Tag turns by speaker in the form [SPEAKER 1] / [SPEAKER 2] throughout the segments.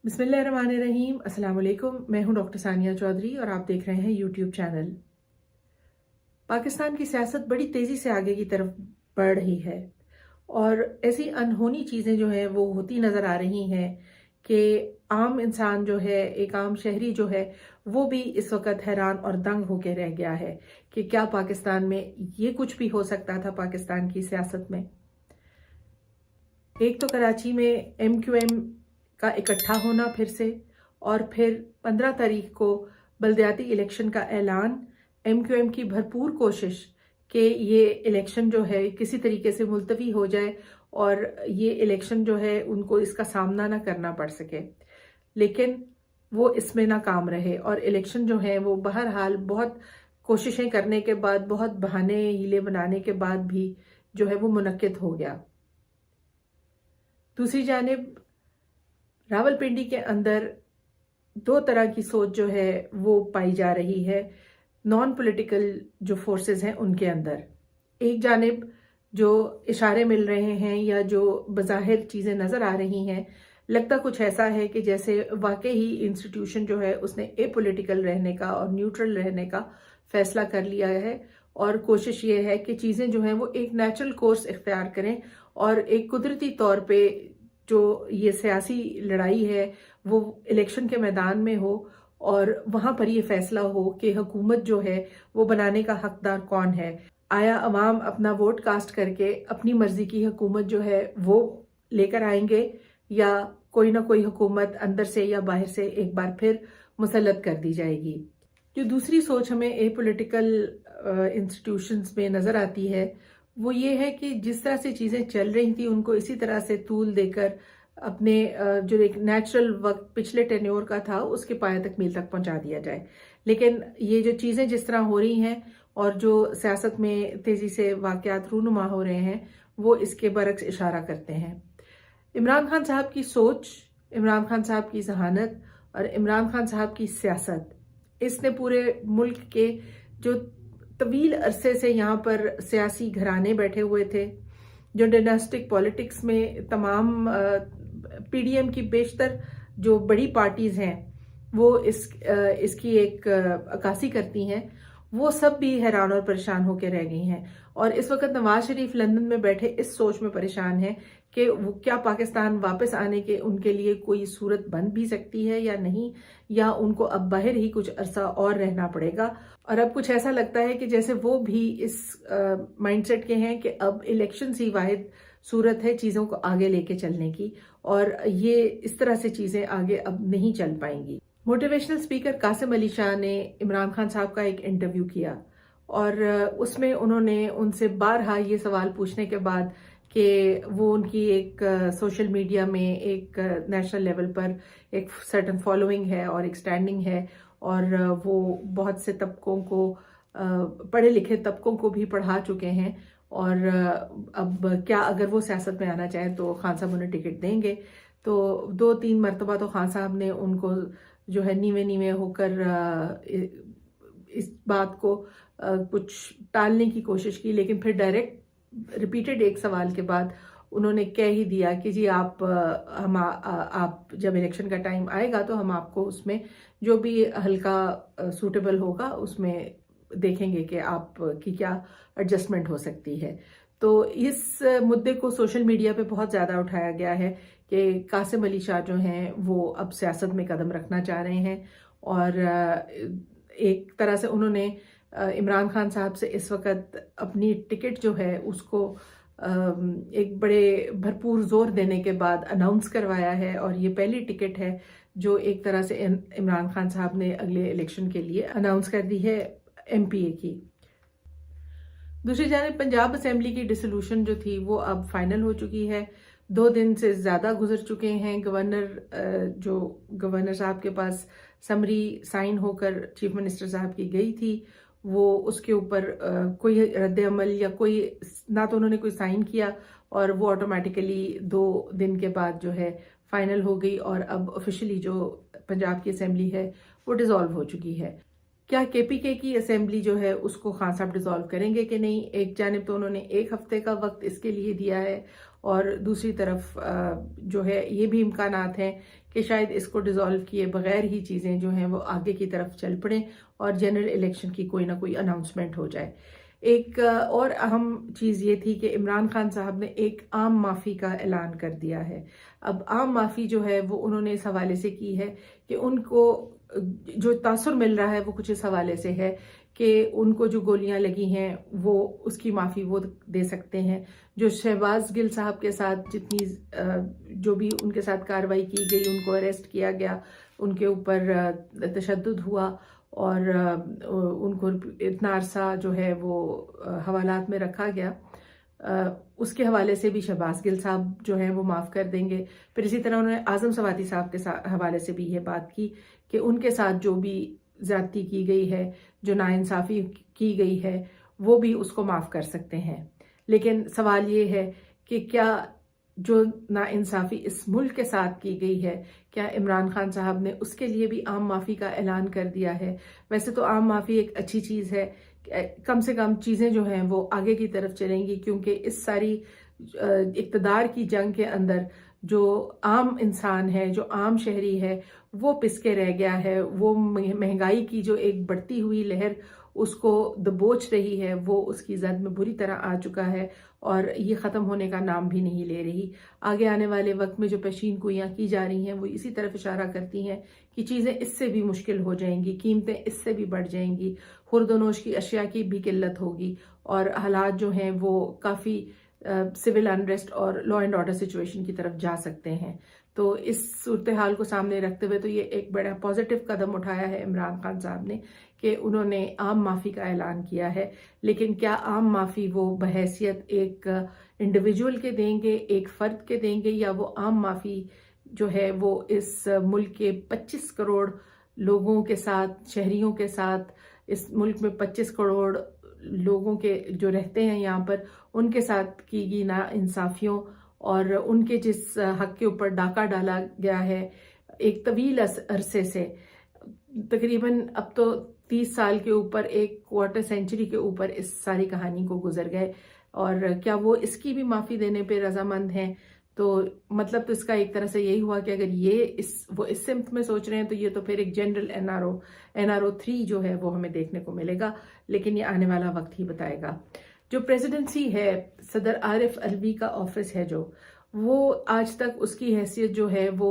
[SPEAKER 1] بسم اللہ الرحمن الرحیم۔ السلام علیکم، میں ہوں ڈاکٹر ثانیہ چودھری اور آپ دیکھ رہے ہیں یوٹیوب چینل۔ پاکستان کی سیاست بڑی تیزی سے آگے کی طرف بڑھ رہی ہے اور ایسی انہونی چیزیں جو ہیں وہ ہوتی نظر آ رہی ہیں کہ عام انسان جو ہے، ایک عام شہری جو ہے، وہ بھی اس وقت حیران اور دنگ ہو کے رہ گیا ہے کہ کیا پاکستان میں یہ کچھ بھی ہو سکتا تھا پاکستان کی سیاست میں۔ ایک تو کراچی میں ایم کیو ایم کا اکٹھا ہونا پھر سے، اور پھر 15 تاریخ کو بلدیاتی الیکشن کا اعلان، ایم کیو ایم کی بھرپور کوشش کہ یہ الیکشن جو ہے کسی طریقے سے ملتوی ہو جائے اور یہ الیکشن جو ہے ان کو اس کا سامنا نہ کرنا پڑ سکے، لیکن وہ اس میں ناکام رہے اور الیکشن جو ہے وہ بہرحال بہت کوششیں کرنے کے بعد، بہت بہانے ہیلے بنانے کے بعد بھی جو ہے وہ منعقد ہو گیا۔ دوسری جانب راولپنڈی کے اندر دو طرح کی سوچ جو ہے وہ پائی جا رہی ہے نان پولیٹیکل جو فورسز ہیں ان کے اندر۔ ایک جانب جو اشارے مل رہے ہیں یا جو بظاہر چیزیں نظر آ رہی ہیں، لگتا کچھ ایسا ہے کہ جیسے واقعی ہی انسٹیٹیوشن جو ہے اس نے اے پولیٹیکل رہنے کا اور نیوٹرل رہنے کا فیصلہ کر لیا ہے، اور کوشش یہ ہے کہ چیزیں جو ہیں وہ ایک نیچرل کورس اختیار کریں اور ایک قدرتی طور پہ جو یہ سیاسی لڑائی ہے وہ الیکشن کے میدان میں ہو اور وہاں پر یہ فیصلہ ہو کہ حکومت جو ہے وہ بنانے کا حقدار کون ہے۔ آیا عوام اپنا ووٹ کاسٹ کر کے اپنی مرضی کی حکومت جو ہے وہ لے کر آئیں گے، یا کوئی نہ کوئی حکومت اندر سے یا باہر سے ایک بار پھر مسلط کر دی جائے گی۔ جو دوسری سوچ ہمیں اے پولیٹیکل انسٹیٹیوشنز میں نظر آتی ہے وہ یہ ہے کہ جس طرح سے چیزیں چل رہی تھیں ان کو اسی طرح سے طول دے کر اپنے جو ایک نیچرل وقت پچھلے ٹینیور کا تھا اس کے پایہ تکمیل تک پہنچا دیا جائے، لیکن یہ جو چیزیں جس طرح ہو رہی ہیں اور جو سیاست میں تیزی سے واقعات رونما ہو رہے ہیں وہ اس کے برعکس اشارہ کرتے ہیں۔ عمران خان صاحب کی سوچ، عمران خان صاحب کی ذہانت اور عمران خان صاحب کی سیاست، اس نے پورے ملک کے جو طویل عرصے سے یہاں پر سیاسی گھرانے بیٹھے ہوئے تھے، جو ڈائناسٹک پالیٹکس میں تمام پی ڈی ایم کی بیشتر جو بڑی پارٹیز ہیں وہ اس کی ایک عکاسی کرتی ہیں، وہ سب بھی حیران اور پریشان ہو کے رہ گئی ہیں۔ اور اس وقت نواز شریف لندن میں بیٹھے اس سوچ میں پریشان ہیں کہ کیا پاکستان واپس آنے کے ان کے لیے کوئی صورت بن بھی سکتی ہے یا نہیں، یا ان کو اب باہر ہی کچھ عرصہ اور رہنا پڑے گا۔ اور اب کچھ ایسا لگتا ہے کہ جیسے وہ بھی اس مائنڈ سیٹ کے ہیں کہ اب الیکشن ہی واحد صورت ہے چیزوں کو آگے لے کے چلنے کی، اور یہ اس طرح سے چیزیں آگے اب نہیں چل پائیں گی۔ موٹیویشنل سپیکر قاسم علی شاہ نے عمران خان صاحب کا ایک انٹرویو کیا اور اس میں انہوں نے ان سے بارہا یہ سوال پوچھنے کے بعد کہ وہ ان کی ایک سوشل میڈیا میں ایک نیشنل لیول پر ایک سرٹن فالوئنگ ہے اور ایک سٹینڈنگ ہے، اور وہ بہت سے طبقوں کو، پڑھے لکھے طبقوں کو بھی پڑھا چکے ہیں، اور اب کیا اگر وہ سیاست میں آنا چاہیں تو خان صاحب انہیں ٹکٹ دیں گے۔ تو 2-3 مرتبہ تو خان صاحب نے ان کو جو ہے نیوے نیوے ہو کر اس بات کو کچھ ٹالنے کی کوشش کی، لیکن پھر ڈائریکٹ ریپیٹڈ ایک سوال کے بعد انہوں نے کہہ ہی دیا کہ جی آپ جب الیکشن کا ٹائم آئے گا تو ہم آپ کو اس میں جو بھی حلقہ سوٹیبل ہوگا اس میں دیکھیں گے کہ آپ کی کیا ایڈجسٹمنٹ ہو سکتی ہے۔ تو اس مدعے کو سوشل میڈیا پہ بہت زیادہ اٹھایا گیا ہے کہ قاسم علی شاہ جو ہیں وہ اب سیاست میں قدم رکھنا چاہ رہے ہیں، اور ایک طرح سے انہوں نے عمران خان صاحب سے اس وقت اپنی ٹکٹ جو ہے اس کو ایک بڑے بھرپور زور دینے کے بعد اناؤنس کروایا ہے، اور یہ پہلی ٹکٹ ہے جو ایک طرح سے عمران خان صاحب نے اگلے الیکشن کے لیے اناؤنس کر دی ہے ایم پی اے کی۔ دوسری جانب پنجاب اسمبلی کی ڈسولوشن جو تھی وہ اب فائنل ہو چکی ہے، 2 دن سے زیادہ گزر چکے ہیں۔ گورنر صاحب کے پاس سمری سائن ہو کر چیف منسٹر صاحب کی گئی تھی، وہ اس کے اوپر کوئی رد عمل یا کوئی نہ تو انہوں نے کوئی سائن کیا، اور وہ آٹومیٹیکلی 2 دن کے بعد جو ہے فائنل ہو گئی، اور اب آفیشلی جو پنجاب کی اسمبلی ہے وہ ڈیزالو ہو چکی ہے۔ کیا کے پی کے کی اسمبلی جو ہے اس کو خان صاحب ڈیزالو کریں گے کہ نہیں؟ ایک جانب تو انہوں نے 1 ہفتے کا وقت اس کے لیے دیا ہے، اور دوسری طرف جو ہے یہ بھی امکانات ہیں کہ شاید اس کو ڈیزالو کیے بغیر ہی چیزیں جو ہیں وہ آگے کی طرف چل پڑیں اور جنرل الیکشن کی کوئی نہ کوئی اناؤنسمنٹ ہو جائے۔ ایک اور اہم چیز یہ تھی کہ عمران خان صاحب نے ایک عام معافی کا اعلان کر دیا ہے۔ اب عام معافی جو ہے وہ انہوں نے اس حوالے سے کی ہے کہ ان کو جو تاثر مل رہا ہے وہ کچھ اس حوالے سے ہے کہ ان کو جو گولیاں لگی ہیں وہ اس کی معافی وہ دے سکتے ہیں۔ جو شہباز گل صاحب کے ساتھ جتنی جو بھی ان کے ساتھ کارروائی کی گئی، ان کو اریسٹ کیا گیا، ان کے اوپر تشدد ہوا اور ان کو اتنا عرصہ جو ہے وہ حوالات میں رکھا گیا، اس کے حوالے سے بھی شہباز گل صاحب جو ہیں وہ معاف کر دیں گے۔ پھر اسی طرح انہوں نے اعظم سواتی صاحب کے حوالے سے بھی یہ بات کی کہ ان کے ساتھ جو بھی زیادتی کی گئی ہے، جو ناانصافی کی گئی ہے، وہ بھی اس کو معاف کر سکتے ہیں۔ لیکن سوال یہ ہے کہ کیا جو ناانصافی اس ملک کے ساتھ کی گئی ہے، کیا عمران خان صاحب نے اس کے لیے بھی عام معافی کا اعلان کر دیا ہے؟ ویسے تو عام معافی ایک اچھی چیز ہے، کم سے کم چیزیں جو ہیں وہ آگے کی طرف چلیں گی، کیونکہ اس ساری اقتدار کی جنگ کے اندر جو عام انسان ہے، جو عام شہری ہے، وہ پس کے رہ گیا ہے۔ وہ مہنگائی کی جو ایک بڑھتی ہوئی لہر اس کو دبوچ رہی ہے، وہ اس کی زد میں بری طرح آ چکا ہے اور یہ ختم ہونے کا نام بھی نہیں لے رہی۔ آگے آنے والے وقت میں جو پیشین گوئیاں کی جا رہی ہیں وہ اسی طرف اشارہ کرتی ہیں کہ چیزیں اس سے بھی مشکل ہو جائیں گی، قیمتیں اس سے بھی بڑھ جائیں گی، خورد و نوش کی اشیاء کی بھی قلت ہوگی، اور حالات جو ہیں وہ کافی سول انریسٹ اور لا اینڈ آرڈر سچویشن کی طرف جا سکتے ہیں۔ تو اس صورتحال کو سامنے رکھتے ہوئے تو یہ ایک بڑا پازیٹیو قدم اٹھایا ہے عمران خان صاحب نے کہ انہوں نے عام معافی کا اعلان کیا ہے۔ لیکن کیا عام معافی وہ بحیثیت ایک انڈیویجول کے دیں گے، ایک فرد کے دیں گے، یا وہ عام معافی جو ہے وہ اس ملک کے 25 کروڑ لوگوں کے ساتھ، شہریوں کے ساتھ، اس ملک میں 25 کروڑ لوگوں کے جو رہتے ہیں یہاں پر، ان کے ساتھ کی گئی ناانصافیوں اور ان کے جس حق کے اوپر ڈاکہ ڈالا گیا ہے ایک طویل عرصے سے، تقریباً اب تو 30 سال کے اوپر، ایک کوارٹر سینچری کے اوپر اس ساری کہانی کو گزر گئے، اور کیا وہ اس کی بھی معافی دینے پہ رضامند ہیں؟ تو مطلب تو اس کا ایک طرح سے یہی ہوا کہ اگر وہ اس سمت میں سوچ رہے ہیں تو یہ تو پھر ایک جنرل NRO 3 جو ہے وہ ہمیں دیکھنے کو ملے گا، لیکن یہ آنے والا وقت ہی بتائے گا۔ جو پریزیڈنسی ہے، صدر عارف علوی کا آفس ہے جو، وہ آج تک اس کی حیثیت جو ہے وہ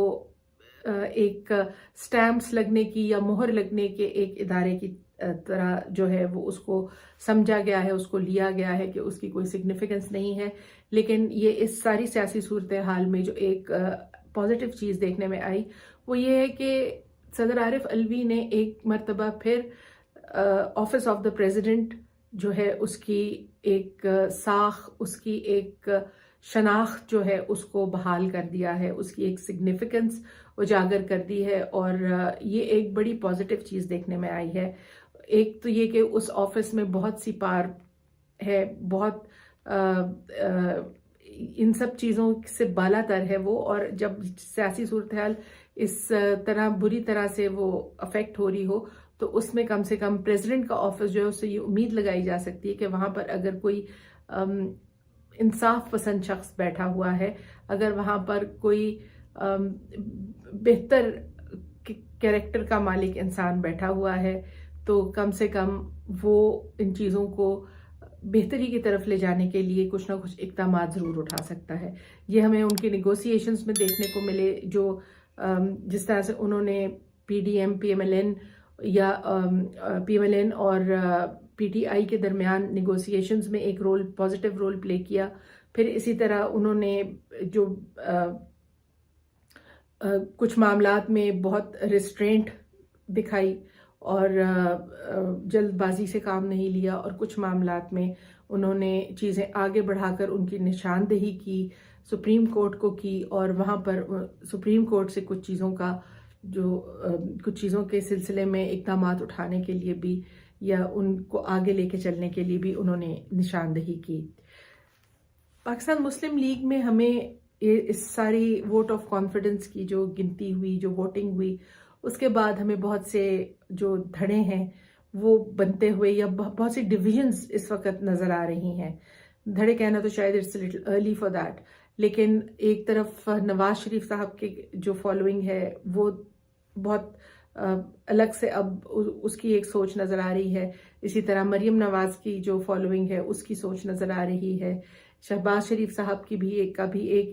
[SPEAKER 1] ایک سٹیمپس لگنے کی یا مہر لگنے کے ایک ادارے کی طرح جو ہے وہ اس کو سمجھا گیا ہے، اس کو لیا گیا ہے کہ اس کی کوئی سگنیفیکنس نہیں ہے۔ لیکن یہ اس ساری سیاسی صورتحال میں جو ایک پازیٹیو چیز دیکھنے میں آئی وہ یہ ہے کہ صدر عارف علوی نے ایک مرتبہ پھر آفس آف دا پریزیڈنٹ جو ہے اس کی ایک ساخ، اس کی ایک شناخت جو ہے اس کو بحال کر دیا ہے، اس کی ایک سگنیفیکنس اجاگر کر دی ہے، اور یہ ایک بڑی پازیٹیو چیز دیکھنے میں آئی ہے۔ ایک تو یہ کہ اس آفس میں بہت سی پار ہے، بہت ان سب چیزوں سے بالا تر ہے وہ، اور جب سیاسی صورتحال اس طرح بری طرح سے وہ افیکٹ ہو رہی ہو تو اس میں کم سے کم پریزیڈنٹ کا آفس جو ہے اس سے یہ امید لگائی جا سکتی ہے کہ وہاں پر اگر کوئی انصاف پسند شخص بیٹھا ہوا ہے، اگر وہاں پر کوئی بہتر کیریکٹر کا مالک انسان بیٹھا ہوا ہے تو کم سے کم وہ ان چیزوں کو بہتری کی طرف لے جانے کے لیے کچھ نہ کچھ اقدامات ضرور اٹھا سکتا ہے۔ یہ ہمیں ان کے نیگوسیشنز میں دیکھنے کو ملے، جو جس طرح سے انہوں نے PDM PMLN یا PMLN اور PTI کے درمیان نیگوسیشنز میں ایک پازیٹیو رول پلے کیا۔ پھر اسی طرح انہوں نے جو کچھ معاملات میں بہت ریسٹرینٹ دکھائی اور جلد بازی سے کام نہیں لیا، اور کچھ معاملات میں انہوں نے چیزیں آگے بڑھا کر ان کی نشاندہی کی، سپریم کورٹ کو کی، اور وہاں پر سپریم کورٹ سے کچھ چیزوں کے سلسلے میں اقدامات اٹھانے کے لیے بھی یا ان کو آگے لے کے چلنے کے لیے بھی انہوں نے نشاندہی کی۔ پاکستان مسلم لیگ میں ہمیں اس ساری ووٹ آف کانفیڈنس کی جو گنتی ہوئی، جو ووٹنگ ہوئی، اس کے بعد ہمیں بہت سے جو دھڑے ہیں وہ بنتے ہوئے یا بہت سی ڈویژنز اس وقت نظر آ رہی ہیں. دھڑے کہنا تو شاید it's little early for that, لیکن ایک طرف نواز شریف صاحب کے جو فالوئنگ ہے وہ بہت الگ سے اب اس کی ایک سوچ نظر آ رہی ہے. اسی طرح مریم نواز کی جو فالوئنگ ہے اس کی سوچ نظر آ رہی ہے. شہباز شریف صاحب کی بھی ایک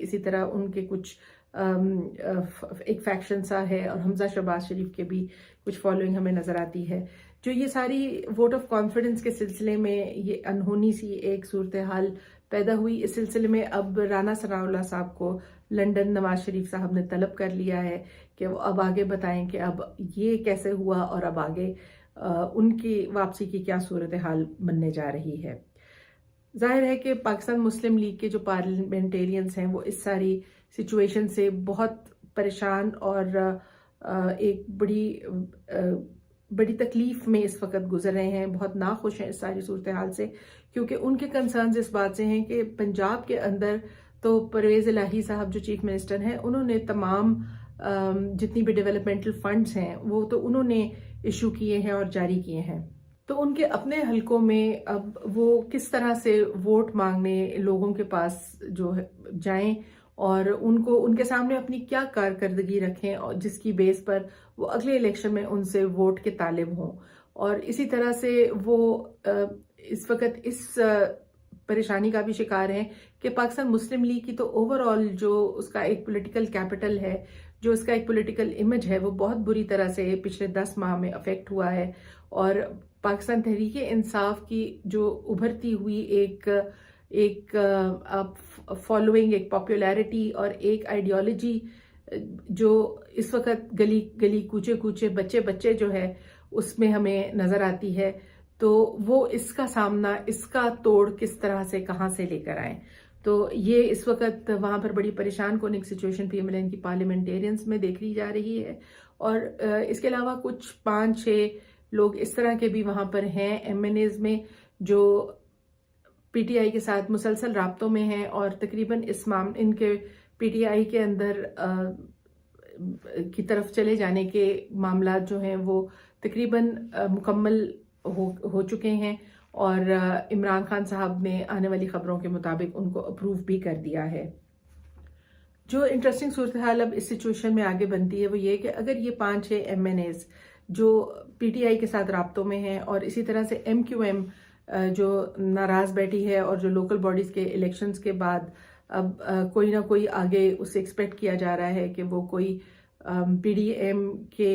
[SPEAKER 1] اسی طرح ان کے کچھ ایک فیکشن سا ہے، اور حمزہ شہباز شریف کے بھی کچھ فالوئنگ ہمیں نظر آتی ہے. جو یہ ساری ووٹ آف کانفیڈنس کے سلسلے میں یہ انہونی سی ایک صورتحال پیدا ہوئی، اس سلسلے میں اب رانا ثناءاللہ صاحب کو لنڈن نواز شریف صاحب نے طلب کر لیا ہے کہ وہ اب آگے بتائیں کہ اب یہ کیسے ہوا اور اب آگے ان کی واپسی کی کیا صورتحال بننے جا رہی ہے. ظاہر ہے کہ پاکستان مسلم لیگ کے جو پارلیمنٹیرینز ہیں وہ اس ساری سچویشن سے بہت پریشان اور ایک بڑی تکلیف میں اس وقت گزر رہے ہیں، بہت ناخوش ہیں اس ساری صورتحال سے، کیونکہ ان کے کنسرنز اس بات سے ہیں کہ پنجاب کے اندر تو پرویز الہی صاحب جو چیف منسٹر ہیں انہوں نے تمام جتنی بھی ڈیولپمنٹل فنڈز ہیں وہ تو انہوں نے ایشو کیے ہیں اور جاری کیے ہیں. تو ان کے اپنے حلقوں میں اب وہ کس طرح سے ووٹ مانگنے لوگوں کے پاس جو جائیں اور ان کے سامنے اپنی کیا کارکردگی رکھیں اور جس کی بیس پر وہ اگلے الیکشن میں ان سے ووٹ کے طالب ہوں. اور اسی طرح سے وہ اس وقت اس پریشانی کا بھی شکار ہیں کہ پاکستان مسلم لیگ کی تو اوور آل جو اس کا ایک پولیٹیکل کیپٹل ہے، جو اس کا ایک پولیٹیکل امیج ہے، وہ بہت بری طرح سے پچھلے 10 ماہ میں افیکٹ ہوا ہے. اور پاکستان تحریک انصاف کی جو ابھرتی ہوئی ایک فالوئنگ، ایک پاپولیرٹی اور ایک آئیڈیالوجی جو اس وقت گلی کوچے بچے جو ہے اس میں ہمیں نظر آتی ہے، تو وہ اس کا سامنا، اس کا توڑ کس طرح سے کہاں سے لے کر آئیں. تو یہ اس وقت وہاں پر بڑی پریشان کن ایک situation P M L N کی پارلیمنٹیرینز میں دیکھی جا رہی ہے. اور اس کے علاوہ کچھ 5-6 لوگ اس طرح کے بھی وہاں پر ہیں ایم این ایز میں جو پی ٹی آئی کے ساتھ مسلسل رابطوں میں ہیں، اور تقریباً ان کے پی ٹی آئی کے اندر کی طرف چلے جانے کے معاملات جو ہیں وہ تقریباً مکمل ہو چکے ہیں، اور عمران خان صاحب نے آنے والی خبروں کے مطابق ان کو اپروو بھی کر دیا ہے. جو انٹرسٹنگ صورتحال اب اس سچویشن میں آگے بنتی ہے وہ یہ کہ اگر یہ 5-6 ایم این ایز جو پی ٹی آئی کے ساتھ رابطوں میں ہیں، اور اسی طرح سے ایم کیو ایم جو ناراض بیٹھی ہے، اور جو لوکل باڈیز کے الیکشنز کے بعد اب کوئی نہ کوئی آگے اس سے ایکسپیکٹ کیا جا رہا ہے کہ وہ کوئی پی ڈی ایم کے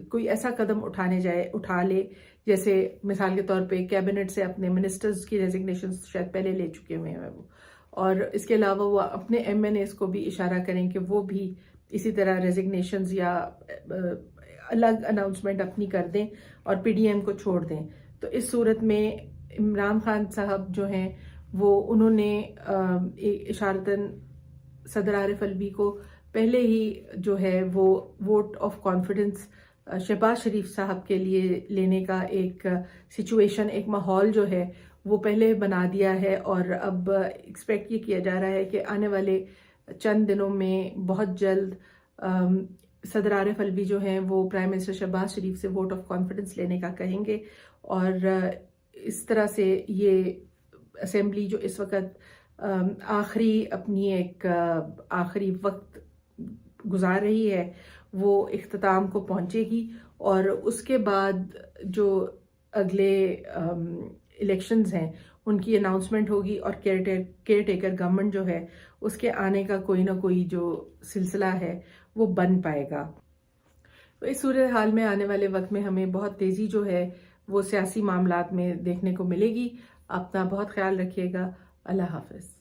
[SPEAKER 1] کوئی ایسا قدم اٹھا لے، جیسے مثال کے طور پہ کیبنٹ سے اپنے منسٹرز کی ریزگنیشن شاید پہلے لے چکے ہوئے ہیں وہ، اور اس کے علاوہ وہ اپنے ایم این ایز کو بھی اشارہ کریں کہ وہ بھی اسی طرح ریزگنیشنز یا الگ اناؤنسمنٹ اپنی کر دیں اور پی ڈی ایم کو چھوڑ دیں. تو اس صورت میں عمران خان صاحب جو ہیں وہ انہوں نے اشارتاً صدر عارف الوی کو پہلے ہی جو ہے وہ ووٹ آف کانفیڈنس شہباز شریف صاحب کے لیے لینے کا ایک سچویشن، ایک ماحول جو ہے وہ پہلے بنا دیا ہے. اور اب ایکسپیکٹ یہ کیا جا رہا ہے کہ آنے والے چند دنوں میں بہت جلد صدر عارف الوی جو ہیں وہ پرائم منسٹر شہباز شریف سے ووٹ آف کانفیڈنس لینے کا کہیں گے، اور اس طرح سے یہ اسمبلی جو اس وقت آخری وقت گزار رہی ہے وہ اختتام کو پہنچے گی. اور اس کے بعد جو اگلے الیکشنز ہیں ان کی اناؤنسمنٹ ہوگی، اور کیئر ٹیکر گورنمنٹ جو ہے اس کے آنے کا کوئی نہ کوئی جو سلسلہ ہے وہ بن پائے گا. تو اس صورتحال میں آنے والے وقت میں ہمیں بہت تیزی جو ہے وہ سیاسی معاملات میں دیکھنے کو ملے گی. اپنا بہت خیال رکھیے گا. اللہ حافظ.